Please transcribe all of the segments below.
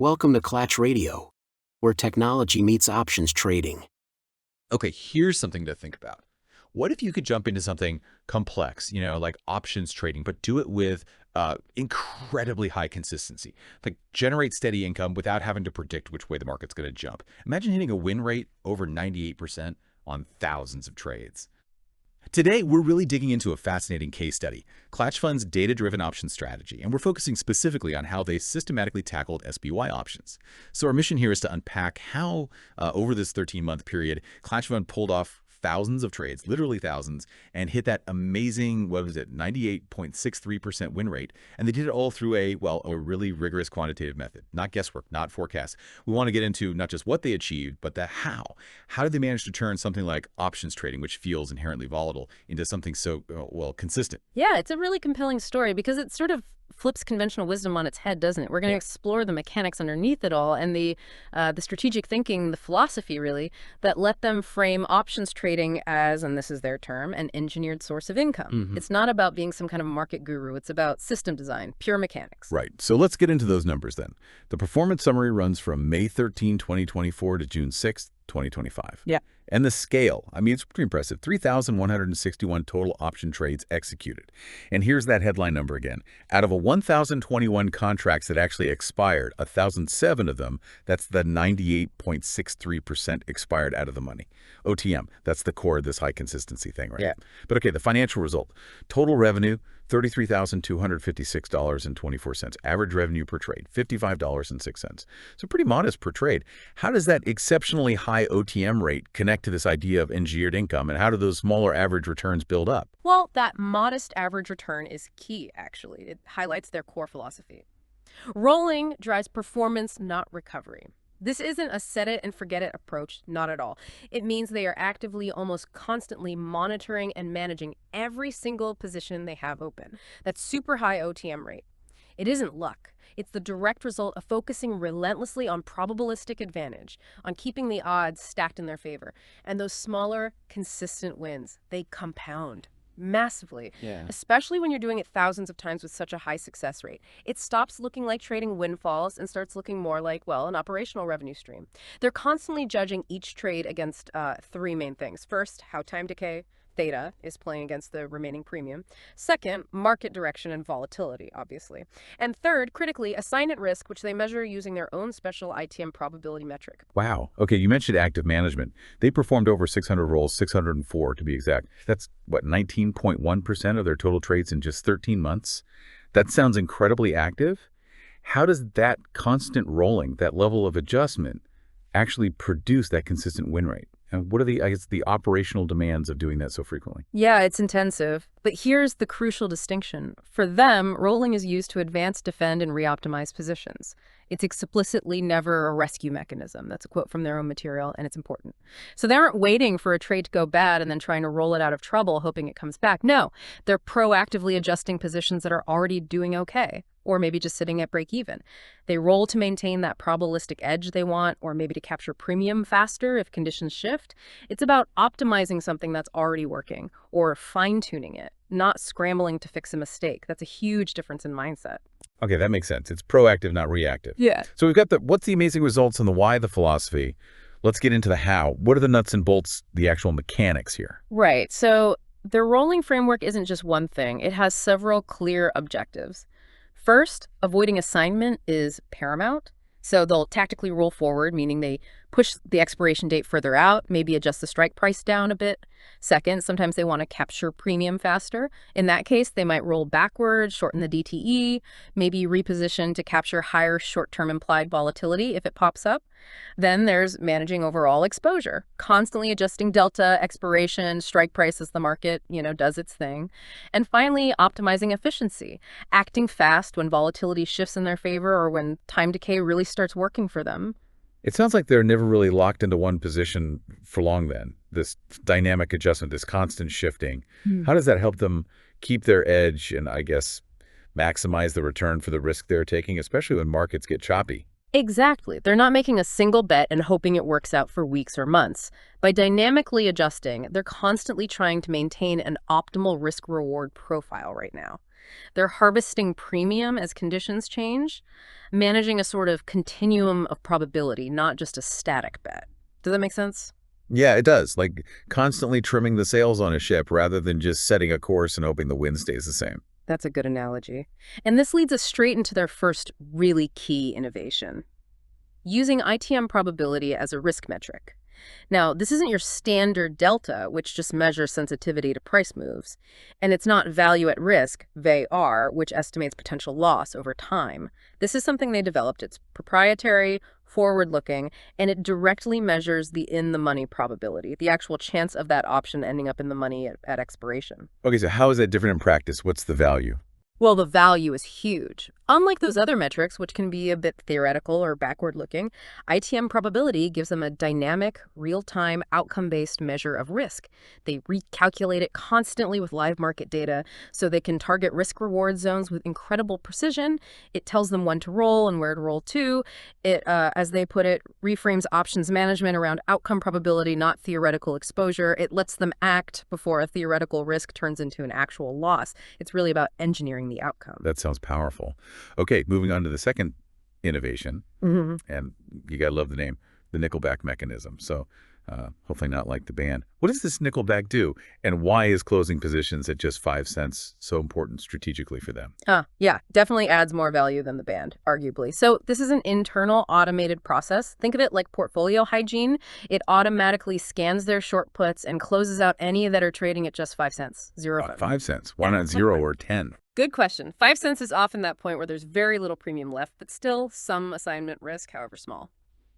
Welcome to Clatch Radio, where technology meets options trading. Okay, here's something to think about. What if you could jump into something complex, like options trading, but do it with incredibly high consistency, like generate steady income without having to predict which way the market's going to jump. Imagine hitting a win rate over 98% on thousands of trades. Today, we're really digging into a fascinating case study, Clatch Fund's data-driven option strategy, and we're focusing specifically on how they systematically tackled SPY options. So our mission here is to unpack how, over this 13-month period, Clatch Fund pulled off thousands of trades, literally thousands, and hit that amazing, 98.63% win rate. And they did it all through a really rigorous quantitative method, not guesswork, not forecasts. We want to get into not just what they achieved, but the how. How did they manage to turn something like options trading, which feels inherently volatile, into something so, consistent? Yeah, it's a really compelling story because it sort of flips conventional wisdom on its head, doesn't it? We're going to explore the mechanics underneath it all and the strategic thinking, the philosophy, really, that let them frame options trading as, and this is their term, an engineered source of income. It's not about being some kind of market guru. It's about system design, pure mechanics. Right. So let's get into those numbers then. The performance summary runs from May 13, 2024 to June 6, 2025. Yeah. And the scale, it's pretty impressive. 3,161 total option trades executed. And here's that headline number again. Out of 1,021 contracts that actually expired, 1,007 of them, that's the 98.63% expired out of the money. OTM, that's the core of this high consistency thing, right? Yeah. But okay, the financial result. Total revenue, $33,256.24. Average revenue per trade, $55.06. So pretty modest per trade. How does that exceptionally high OTM rate connect to this idea of engineered income, and how do those smaller average returns build up? Well, that modest average return is key, actually. It highlights their core philosophy. Rolling drives performance, not recovery. This isn't a set-it-and-forget-it approach, not at all. It means they are actively, almost constantly monitoring and managing every single position they have open. That's super high OTM rate. It isn't luck. It's the direct result of focusing relentlessly on probabilistic advantage, on keeping the odds stacked in their favor. And those smaller, consistent wins, they compound massively, especially when you're doing it thousands of times with such a high success rate. It stops looking like trading windfalls and starts looking more like, an operational revenue stream. They're constantly judging each trade against three main things. First, how time decay, theta, is playing against the remaining premium. Second, market direction and volatility, obviously. And third, critically, assignment risk, which they measure using their own special ITM probability metric. Wow. Okay, you mentioned active management. They performed over 600 rolls, 604 to be exact. That's, 19.1% of their total trades in just 13 months? That sounds incredibly active. How does that constant rolling, that level of adjustment, actually produce that consistent win rate? And what are the operational demands of doing that so frequently? Yeah, it's intensive. But here's the crucial distinction. For them, rolling is used to advance, defend, and reoptimize positions. It's explicitly never a rescue mechanism. That's a quote from their own material, and it's important. So they aren't waiting for a trade to go bad and then trying to roll it out of trouble, hoping it comes back. No, they're proactively adjusting positions that are already doing okay, or maybe just sitting at break even. They roll to maintain that probabilistic edge they want, or maybe to capture premium faster if conditions shift. It's about optimizing something that's already working, or fine-tuning it, not scrambling to fix a mistake. That's a huge difference in mindset. Okay, that makes sense. It's proactive, not reactive. Yeah. So we've got what's the amazing results and the why, the philosophy. Let's get into the how. What are the nuts and bolts, the actual mechanics here? Right. So their rolling framework isn't just one thing. It has several clear objectives. First, avoiding assignment is paramount. So they'll tactically roll forward, meaning they push the expiration date further out, maybe adjust the strike price down a bit. Second, sometimes they want to capture premium faster. In that case, they might roll backwards, shorten the DTE, maybe reposition to capture higher short-term implied volatility if it pops up. Then there's managing overall exposure, constantly adjusting delta, expiration, strike price as the market, does its thing. And finally, optimizing efficiency, acting fast when volatility shifts in their favor or when time decay really starts working for them. It sounds like they're never really locked into one position for long then, this dynamic adjustment, this constant shifting. How does that help them keep their edge and, I guess, maximize the return for the risk they're taking, especially when markets get choppy? Exactly. They're not making a single bet and hoping it works out for weeks or months. By dynamically adjusting, they're constantly trying to maintain an optimal risk-reward profile right now. They're harvesting premium as conditions change, managing a sort of continuum of probability, not just a static bet. Does that make sense? Yeah, it does. Like constantly trimming the sails on a ship rather than just setting a course and hoping the wind stays the same. That's a good analogy. And this leads us straight into their first really key innovation, using ITM probability as a risk metric. Now, this isn't your standard delta, which just measures sensitivity to price moves. And it's not value at risk, VAR, which estimates potential loss over time. This is something they developed. It's proprietary, forward-looking, and it directly measures the in-the-money probability, the actual chance of that option ending up in the money at expiration. Okay, so how is that different in practice? What's the value? Well, the value is huge. Unlike those other metrics, which can be a bit theoretical or backward-looking, ITM probability gives them a dynamic, real-time, outcome-based measure of risk. They recalculate it constantly with live market data so they can target risk-reward zones with incredible precision. It tells them when to roll and where to roll to. It, as they put it, reframes options management around outcome probability, not theoretical exposure. It lets them act before a theoretical risk turns into an actual loss. It's really about engineering the outcome. That sounds powerful. Okay, moving on to the second innovation, and you gotta love the name, the Nickelback mechanism. So hopefully not like the band. What does this Nickelback do, and why is closing positions at just 5 cents so important strategically for them? Yeah, definitely adds more value than the band, arguably. So this is an internal automated process. Think of it like portfolio hygiene. It automatically scans their short puts and closes out any that are trading at just 5 cents, 5 cents. Why not 0 or 10? Good question. 5 cents is often that point where there's very little premium left, but still some assignment risk, however small.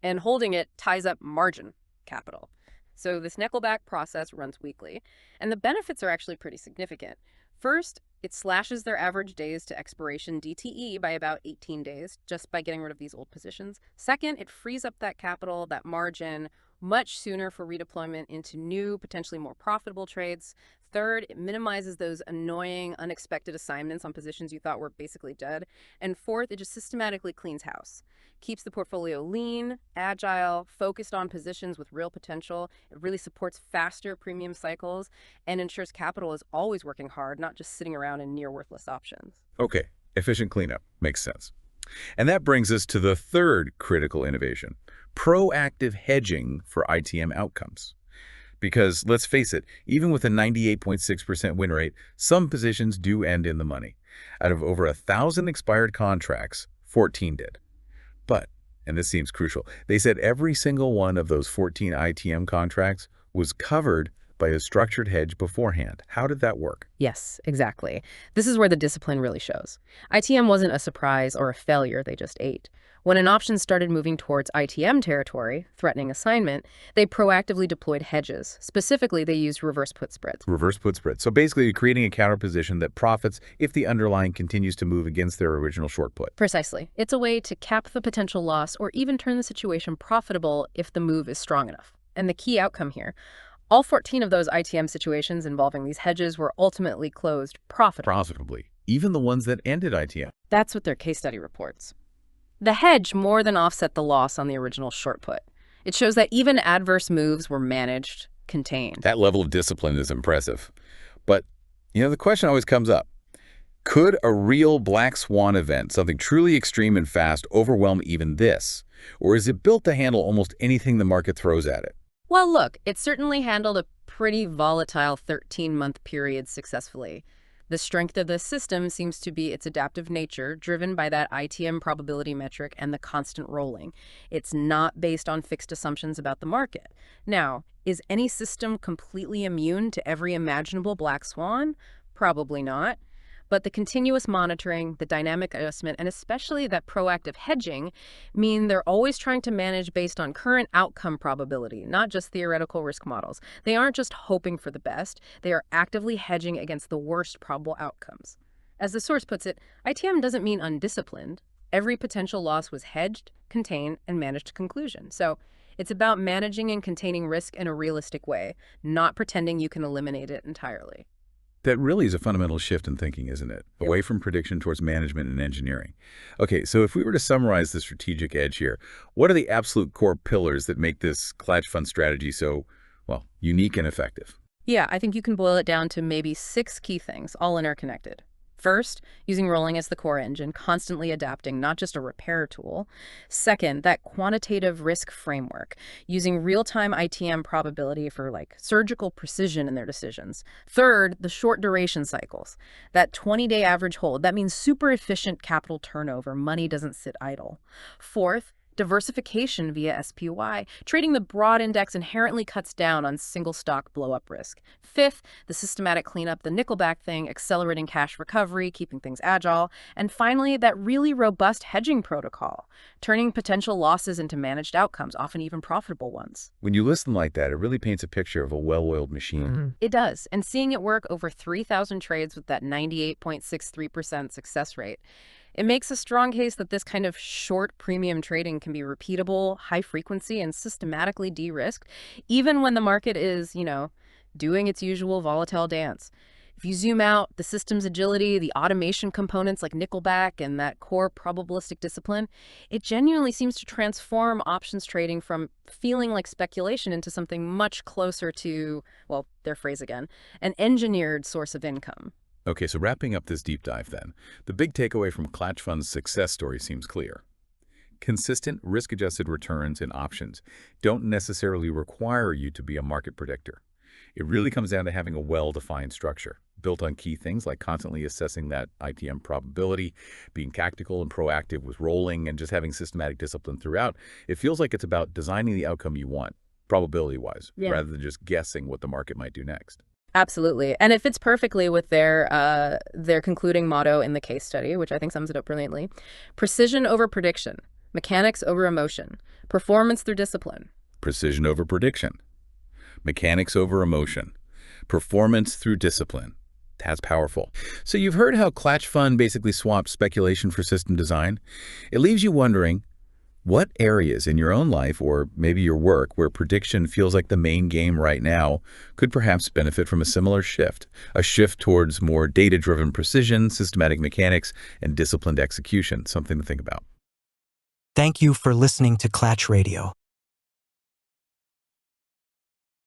And holding it ties up margin capital. So this Nickelback process runs weekly, and the benefits are actually pretty significant. First, it slashes their average days to expiration DTE by about 18 days, just by getting rid of these old positions. Second, it frees up that capital, that margin, much sooner for redeployment into new, potentially more profitable trades. Third, it minimizes those annoying, unexpected assignments on positions you thought were basically dead. And fourth, it just systematically cleans house. Keeps the portfolio lean, agile, focused on positions with real potential. It really supports faster premium cycles and ensures capital is always working hard, not just sitting around in near worthless options. Okay, efficient cleanup. Makes sense. And that brings us to the third critical innovation, proactive hedging for ITM outcomes. Because let's face it, even with a 98.6% win rate, some positions do end in the money. Out of over 1,000 expired contracts, 14 did. But, and this seems crucial, they said every single one of those 14 ITM contracts was covered by a structured hedge beforehand. How did that work? Yes, exactly. This is where the discipline really shows. ITM wasn't a surprise or a failure they just ate. When an option started moving towards ITM territory, threatening assignment, they proactively deployed hedges. Specifically, they used reverse put spreads. Reverse put spread. So basically creating a counter position that profits if the underlying continues to move against their original short put. Precisely. It's a way to cap the potential loss or even turn the situation profitable if the move is strong enough. And the key outcome here, all 14 of those ITM situations involving these hedges were ultimately closed Profitably. Even the ones that ended ITM. That's what their case study reports. The hedge more than offset the loss on the original short put. It shows that even adverse moves were managed, contained. That level of discipline is impressive. But, the question always comes up. Could a real black swan event, something truly extreme and fast, overwhelm even this? Or is it built to handle almost anything the market throws at it? Well, look, it certainly handled a pretty volatile 13-month period successfully. The strength of the system seems to be its adaptive nature, driven by that ITM probability metric and the constant rolling. It's not based on fixed assumptions about the market. Now, is any system completely immune to every imaginable black swan? Probably not. But the continuous monitoring, the dynamic adjustment, and especially that proactive hedging mean they're always trying to manage based on current outcome probability, not just theoretical risk models. They aren't just hoping for the best. They are actively hedging against the worst probable outcomes. As the source puts it, ITM doesn't mean undisciplined. Every potential loss was hedged, contained, and managed to conclusion. So it's about managing and containing risk in a realistic way, not pretending you can eliminate it entirely. That really is a fundamental shift in thinking, isn't it? Away from prediction towards management and engineering. Okay, so if we were to summarize the strategic edge here, what are the absolute core pillars that make this Clatch Fund strategy so, unique and effective? Yeah, I think you can boil it down to maybe 6 key things, all interconnected. First, using rolling as the core engine, constantly adapting, not just a repair tool. Second, that quantitative risk framework, using real-time ITM probability for surgical precision in their decisions. Third, the short duration cycles, that 20-day average hold. That means super efficient capital turnover. Money doesn't sit idle. Fourth, diversification via SPY. Trading the broad index inherently cuts down on single stock blow-up risk. Fifth, the systematic cleanup, the nickelback thing, accelerating cash recovery, keeping things agile. And finally, that really robust hedging protocol, turning potential losses into managed outcomes, often even profitable ones. When you listen like that, it really paints a picture of a well-oiled machine. It does. And seeing it work over 3,000 trades with that 98.63% success rate, it makes a strong case that this kind of short premium trading can be repeatable, high frequency, and systematically de-risked, even when the market is, doing its usual volatile dance. If you zoom out, the system's agility, the automation components like nickelback, and that core probabilistic discipline, it genuinely seems to transform options trading from feeling like speculation into something much closer to, well, their phrase again, an engineered source of income. Okay, so wrapping up this deep dive then, the big takeaway from Clatch Fund's success story seems clear. Consistent risk-adjusted returns in options don't necessarily require you to be a market predictor. It really comes down to having a well-defined structure, built on key things like constantly assessing that ITM probability, being tactical and proactive with rolling, and just having systematic discipline throughout. It feels like it's about designing the outcome you want, probability-wise, rather than just guessing what the market might do next. Absolutely. And it fits perfectly with their concluding motto in the case study, which I think sums it up brilliantly. Precision over prediction, mechanics over emotion, performance through discipline. Precision over prediction, mechanics over emotion, performance through discipline. That's powerful. So you've heard how Clatch Fund basically swapped speculation for system design. It leaves you wondering, what areas in your own life or maybe your work where prediction feels like the main game right now could perhaps benefit from a similar shift, a shift towards more data-driven precision, systematic mechanics, and disciplined execution, something to think about. Thank you for listening to Clatch Radio.